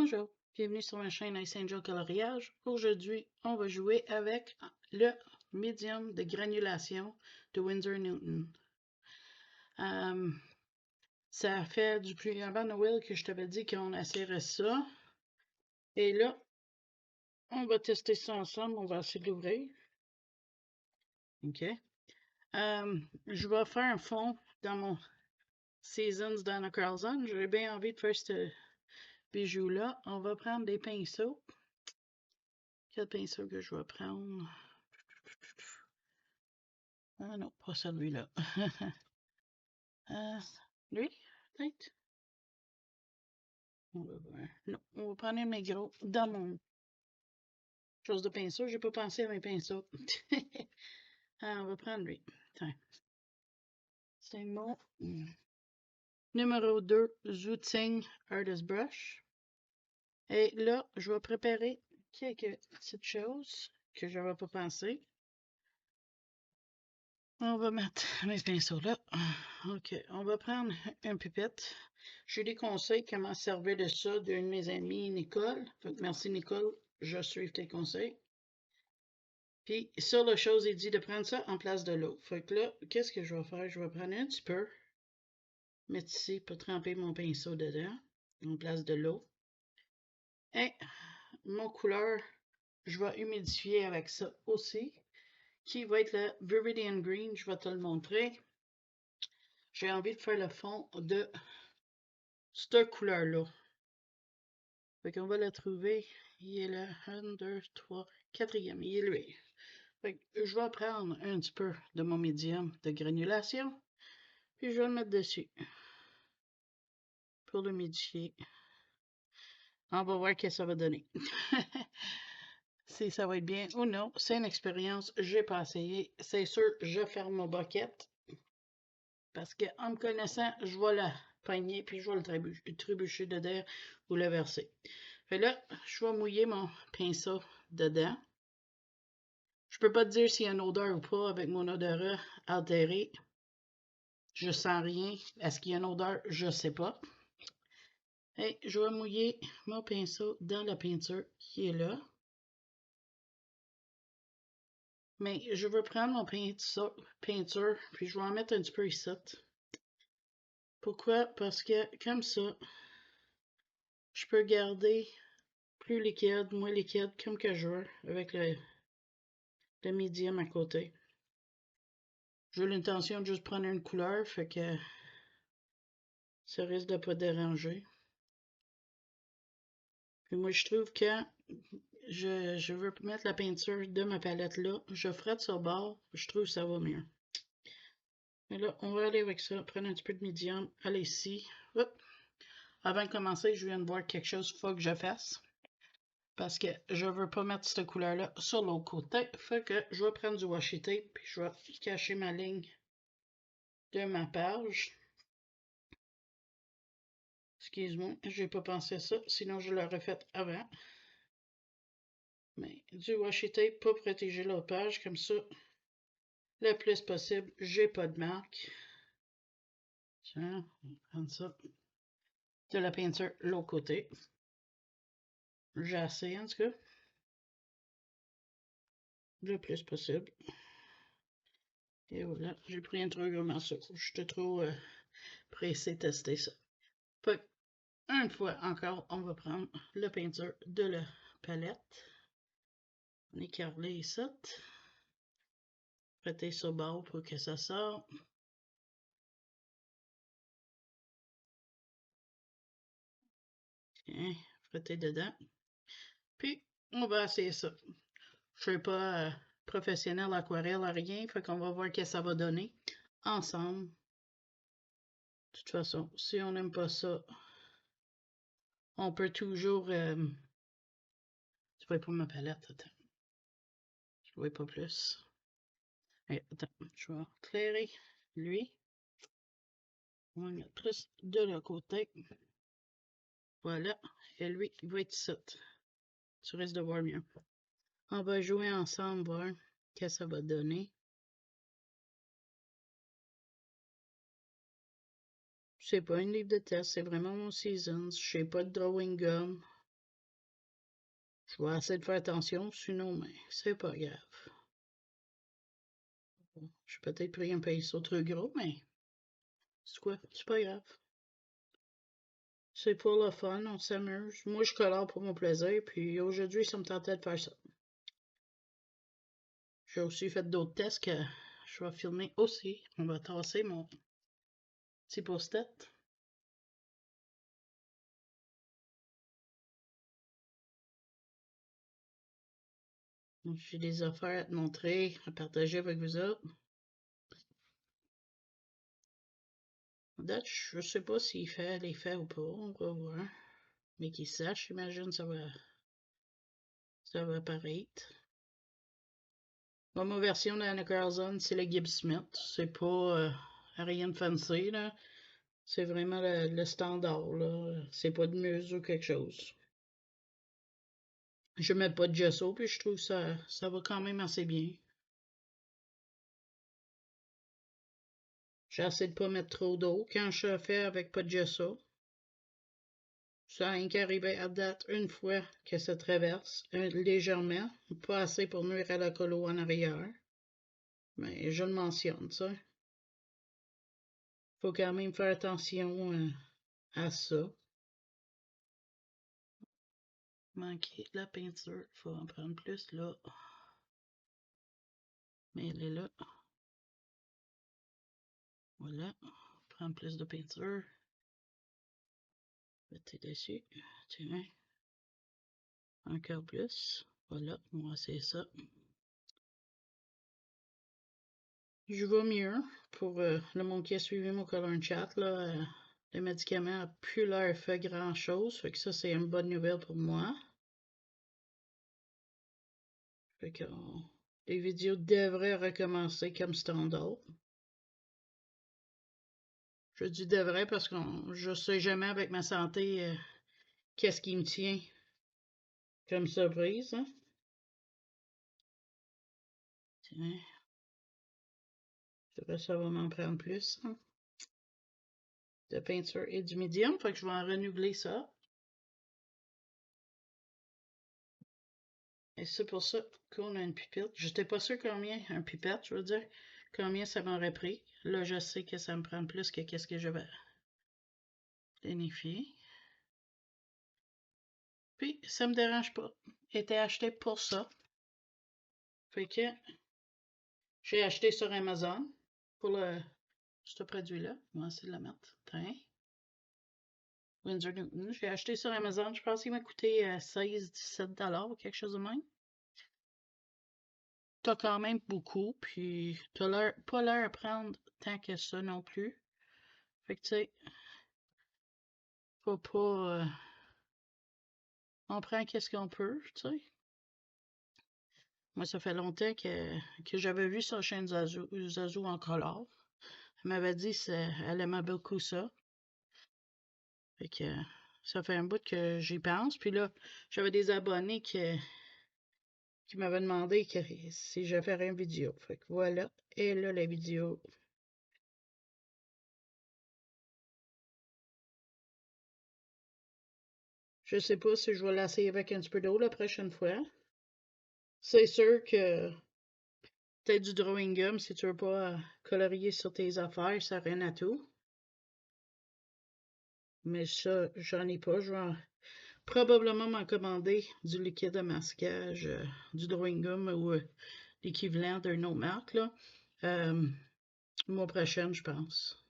Bonjour, bienvenue sur ma chaîne Ice Angel Coloriage. Aujourd'hui, on va jouer avec le médium de granulation de Winsor Newton. Ça fait depuis avant Noël que je t'avais dit qu'on essaierait ça. Et là, on va tester ça ensemble. On va essayer de l'ouvrir. OK. Je vais faire un fond dans mon Seasons Donna Carlson. J'ai bien envie de faire ce bijou-là. On va prendre des pinceaux. Quel pinceau que je vais prendre? Ah non, pas celui-là. Lui, peut-être? On va voir. Non, on va prendre un de mes gros dans mon chose de pinceau. J'ai pas pensé à mes pinceaux. On va prendre lui. Tiens. C'est mon numéro 2 Zooting Artist Brush. Et là, je vais préparer quelques petites choses que je n'avais pas pensé. On va mettre mes pinceaux là. OK, on va prendre une pipette. J'ai des conseils comment servir de ça d'une de mes amies, Nicole. Fait que merci, Nicole. Je suis tes conseils. Puis, sur la chose, il dit de prendre ça en place de l'eau. Fait que là, qu'est-ce que je vais faire? Je vais prendre un petit peu, mettre ici pour tremper mon pinceau dedans, en place de l'eau. Et mon couleur, je vais humidifier avec ça aussi, qui va être le Viridian Green. Je vais te le montrer. J'ai envie de faire le fond de cette couleur-là. Fait qu'on va la trouver. Il est là, 1, 2, 3, 4e. Il est lui. Fait que je vais prendre un petit peu de mon médium de granulation. Puis je vais le mettre dessus. Pour l'humidifier. On va voir ce que ça va donner. Si ça va être bien ou non. C'est une expérience. J'ai pas essayé. C'est sûr, je ferme mon bucket. Parce que en me connaissant, je vais la pogner puis je vais le trébucher dedans ou le verser. Fait là, je vais mouiller mon pinceau dedans. Je peux pas te dire s'il y a une odeur ou pas avec mon odorat altéré. Je sens rien. Est-ce qu'il y a une odeur? Je sais pas. Et je vais mouiller mon pinceau dans la peinture qui est là. Mais je veux prendre mon peinture puis je vais en mettre un petit peu ici. Pourquoi? Parce que comme ça, je peux garder plus liquide, moins liquide, comme que je veux, avec le médium à côté. J'ai l'intention de juste prendre une couleur, fait que ça risque de pas déranger. Puis moi, je trouve que je veux mettre la peinture de ma palette là, je frotte sur le bord, je trouve que ça va mieux. Et là, on va aller avec ça, prendre un petit peu de médium, aller ici. Hop. Avant de commencer, je viens de voir quelque chose qu'il faut que je fasse. Parce que je veux pas mettre cette couleur-là sur l'autre côté. Fait que je vais prendre du washi tape, puis je vais cacher ma ligne de ma page. Excuse-moi, j'ai pas pensé à ça, sinon je l'aurais fait avant. Mais du washi tape pour protéger l'autre page, comme ça, le plus possible, j'ai pas de marque. Tiens, on va prendre ça. De la peinture l'autre côté. J'ai assez en tout cas. Le plus possible. Et voilà, j'ai pris un trop gros morceau. J'étais trop pressé de tester ça. Fait une fois encore, on va prendre la peinture de la palette. On écarle ici. Frotter sur le bord pour que ça sorte. Tiens, frotter dedans. Puis, on va essayer ça. Je ne suis pas professionnel aquarelle à rien, fait qu'on va voir ce que ça va donner ensemble. De toute façon, si on n'aime pas ça, on peut toujours... Tu vois pas ma palette, attends. Je vois pas plus. Et, attends, je vais éclairer lui. On va mettre plus de l'autre côté. Voilà. Et lui, il va être ici. Tu risques de voir mieux. On va jouer ensemble, voir ce que ça va donner. C'est pas une livre de test, c'est vraiment mon Seasons. Je sais pas de drawing gum. Je vais essayer de faire attention, sinon, mais c'est pas grave. J'ai peut-être pris un pinceau trop gros, mais c'est quoi? C'est pas grave. C'est pour le fun, on s'amuse. Moi, je colore pour mon plaisir, puis aujourd'hui, ça me tentait de faire ça. J'ai aussi fait d'autres tests que je vais filmer aussi. On va tasser mon petit post-it. J'ai des affaires à te montrer, à partager avec vous autres. Date, je sais pas s'il fait l'effet ou pas, on va voir. Mais qu'il sache, j'imagine ça va apparaître. Ma version d'Anna Carlson, c'est le Gibbs Smith. C'est pas rien de fancy, là. C'est vraiment le standard, là. C'est pas de muse ou quelque chose. Je mets pas de gesso, puis je trouve que ça va quand même assez bien. J'essaie de pas mettre trop d'eau quand je fais avec pas de gesso. Ça a rien qu'arrivé à date une fois que ça traverse, légèrement, pas assez pour nuire à la colo en arrière. Mais je le mentionne, ça. Faut quand même faire attention à ça. Manquer de la peinture, faut en prendre plus là. Mais elle est là. Voilà. Prendre plus de peinture. Mettez dessus. Tiens. Encore plus. Voilà, on va essayer ça. Je vais mieux pour le monde qui a suivi mon color chat. Là, le médicament n'a plus l'air fait grand chose. Fait que ça, c'est une bonne nouvelle pour moi. Fait que les vidéos devraient recommencer comme standard. Je dis devrait parce que je sais jamais avec ma santé qu'est-ce qui me tient comme surprise. Hein? Tiens. Ça va m'en prendre plus. Hein? De peinture et du médium. Fait que je vais en renouveler ça. Et c'est pour ça qu'on a une pipette. J'étais pas sûr combien, un pipette, je veux dire, combien ça m'aurait pris. Là, je sais que ça me prend plus que qu'est-ce que je vais planifier. Puis, ça me dérange pas. Était acheté pour ça. Fait que j'ai acheté sur Amazon pour ce produit-là. On va essayer de le mettre. Tiens. Windsor Newton. J'ai acheté sur Amazon. Je pense qu'il m'a coûté 16-17$ ou quelque chose de même. T'as quand même beaucoup, puis t'as pas l'air à prendre tant que ça non plus. Fait que tu sais, faut pas. On prend qu'est-ce qu'on peut, tu sais. Moi, ça fait longtemps que j'avais vu sa chaîne Zazu en color. Elle m'avait dit qu'elle aimait beaucoup ça. Fait que ça fait un bout que j'y pense. Puis là, j'avais des abonnés qui m'avaient demandé si je ferais une vidéo. Fait que voilà. Et là, la vidéo. Je sais pas si je vais l'essayer avec un petit peu d'eau la prochaine fois. C'est sûr que peut-être du drawing gum si tu veux pas colorier sur tes affaires, ça rien à tout. Mais ça, j'en ai pas. Je vais probablement m'en commander du liquide de masquage, du drawing gum ou l'équivalent d'une autre marque, là. Le mois prochain, je pense.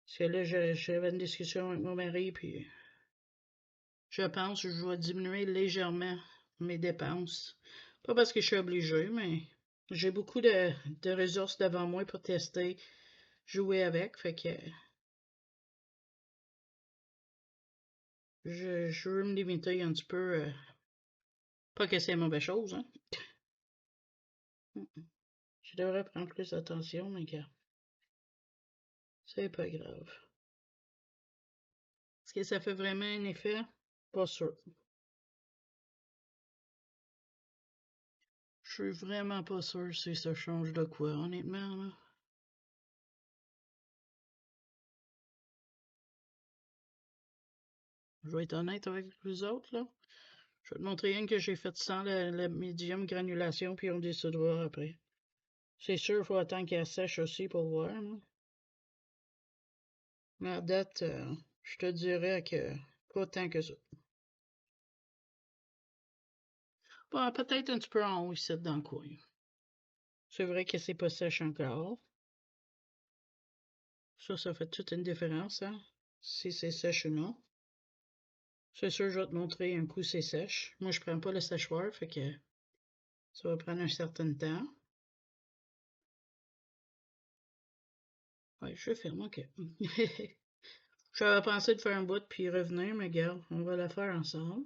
Parce que là, j'avais une discussion avec mon mari, puis je pense que je vais diminuer légèrement mes dépenses. Pas parce que je suis obligée, mais j'ai beaucoup de ressources devant moi pour tester, jouer avec, fait que je veux me limiter un petit peu. Pas que c'est une mauvaise chose, hein. Je devrais prendre plus d'attention, mais gars, c'est pas grave. Est-ce que ça fait vraiment un effet? Pas sûr. Je suis vraiment pas sûr si ça change de quoi, honnêtement, là. Je vais être honnête avec vous autres, là. Je vais te montrer une que j'ai faite sans le médium granulation, puis on décidera après. C'est sûr, il faut attendre qu'elle sèche aussi pour voir. Là. Mais à date, je te dirais que pas tant que ça. Bon, peut-être un petit peu en haut ici dans le coin. C'est vrai que c'est pas sèche encore. Ça fait toute une différence, hein? Si c'est sèche ou non. C'est sûr, je vais te montrer un coup c'est sèche. Moi, je prends pas le séchoir, fait que ça va prendre un certain temps. Ouais, je ferme, ok. J'avais pensé de faire un bout puis revenir, mais regarde, on va la faire ensemble.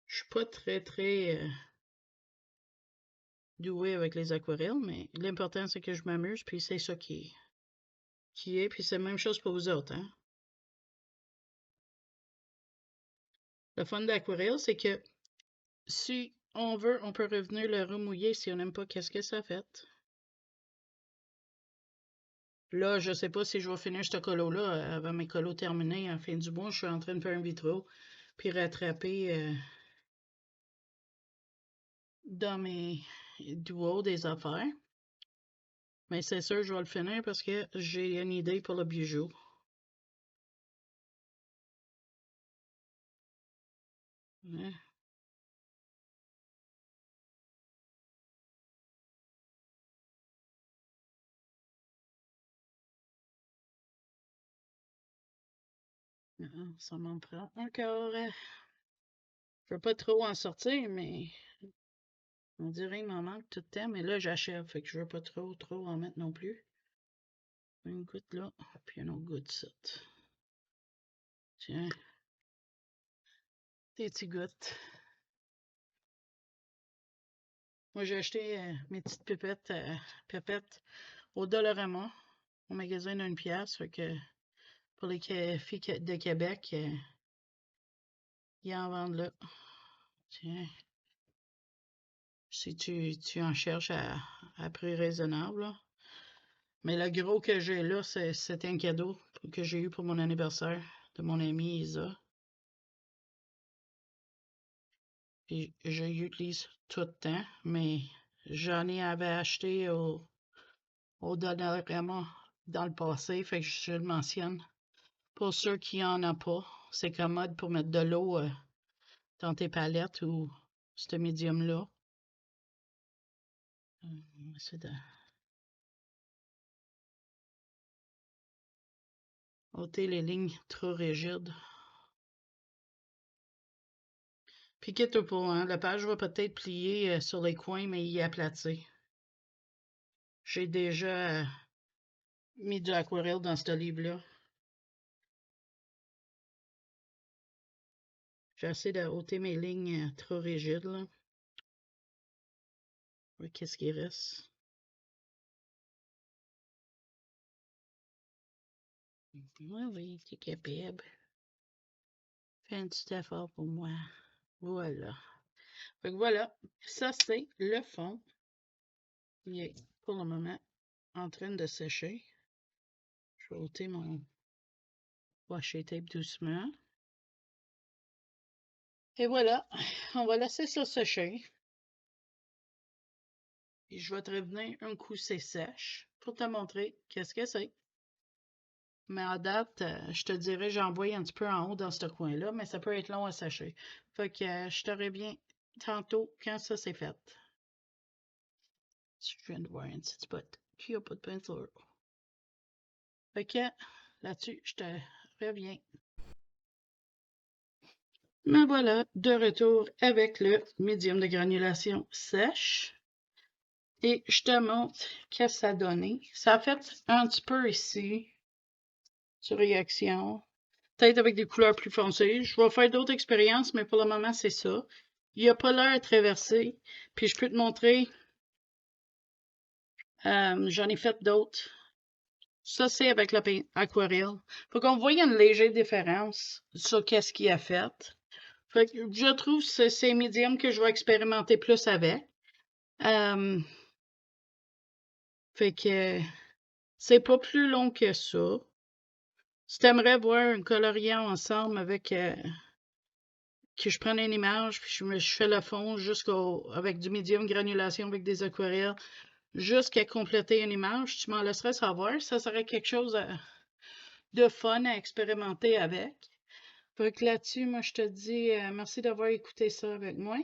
Je suis pas très douée avec les aquarelles, mais l'important c'est que je m'amuse, puis c'est ça qui est, puis c'est la même chose pour vous autres, hein. Le fun d'aquarelle, c'est que si on veut, on peut revenir le remouiller si on n'aime pas qu'est-ce que ça fait. Là, je sais pas si je vais finir ce colo-là avant mes colos terminés en fin du mois. Je suis en train de faire un vitro, puis rattraper dans mes duos des affaires. Mais c'est sûr, je vais le finir parce que j'ai une idée pour le bijou. Hein? Ça m'en prend encore. Je veux pas trop en sortir, mais on dirait qu'il m'en manque tout le temps. Mais là, j'achève, fait que je veux pas trop en mettre non plus. Une goutte là, puis une autre goutte ça. Tiens, des petites gouttes. Moi, j'ai acheté mes petites pépettes au Dollarama, au magasin d'1 pièce. Fait que pour les filles de Québec, ils en vendent là. Tiens, si tu en cherches à prix raisonnable, là. Mais le gros que j'ai là, c'est un cadeau que j'ai eu pour mon anniversaire de mon amie Isa. Puis je l'utilise tout le temps, mais j'en avais acheté au Dollarama dans le passé, fait que je le mentionne. Pour ceux qui en ont pas, c'est commode pour mettre de l'eau dans tes palettes ou ce médium-là. C'est de ôter les lignes trop rigides. Puis quitte pas, hein, la page va peut-être plier sur les coins, mais il est aplati. J'ai déjà mis de l'aquarelle dans ce livre-là. J'ai essayé de ôter mes lignes trop rigides, là. Qu'est-ce qui reste? Oui, t'es capable. Fais un petit effort pour moi. Voilà. Fait que voilà, ça c'est le fond. Il est pour le moment en train de sécher. Je vais ôter mon washi tape doucement. Et voilà, on va laisser ça sécher. Et je vais te revenir un coup c'est sèche pour te montrer qu'est-ce que c'est. Mais à date, je te dirais, j'envoie un petit peu en haut dans ce coin-là, mais ça peut être long à sécher. Fait que je te reviens tantôt quand ça c'est fait. Je viens de voir un petit spot qui n'a pas de peinture. Fait que là-dessus, je te reviens. Me voilà de retour avec le médium de granulation sèche. Et je te montre qu'est-ce que ça a donné. Ça a fait un petit peu ici, sur réaction. Peut-être avec des couleurs plus foncées. Je vais faire d'autres expériences, mais pour le moment, c'est ça. Il n'a pas l'air traversé. Puis je peux te montrer, j'en ai fait d'autres. Ça, c'est avec l'aquarelle. Faut qu'on voit une légère différence sur qu'est-ce qu'il a fait. Fait que je trouve que c'est médium que je vais expérimenter plus avec. Fait que c'est pas plus long que ça. Si tu aimerais voir un coloriant ensemble avec que je prenne une image, puis je fais le fond avec du médium granulation avec des aquarelles, jusqu'à compléter une image, tu m'en laisserais savoir. Ça serait quelque chose de fun à expérimenter avec. Fait que là-dessus, moi, je te dis merci d'avoir écouté ça avec moi.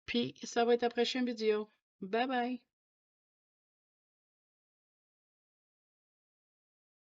Puis, ça va être la prochaine vidéo. Bye bye!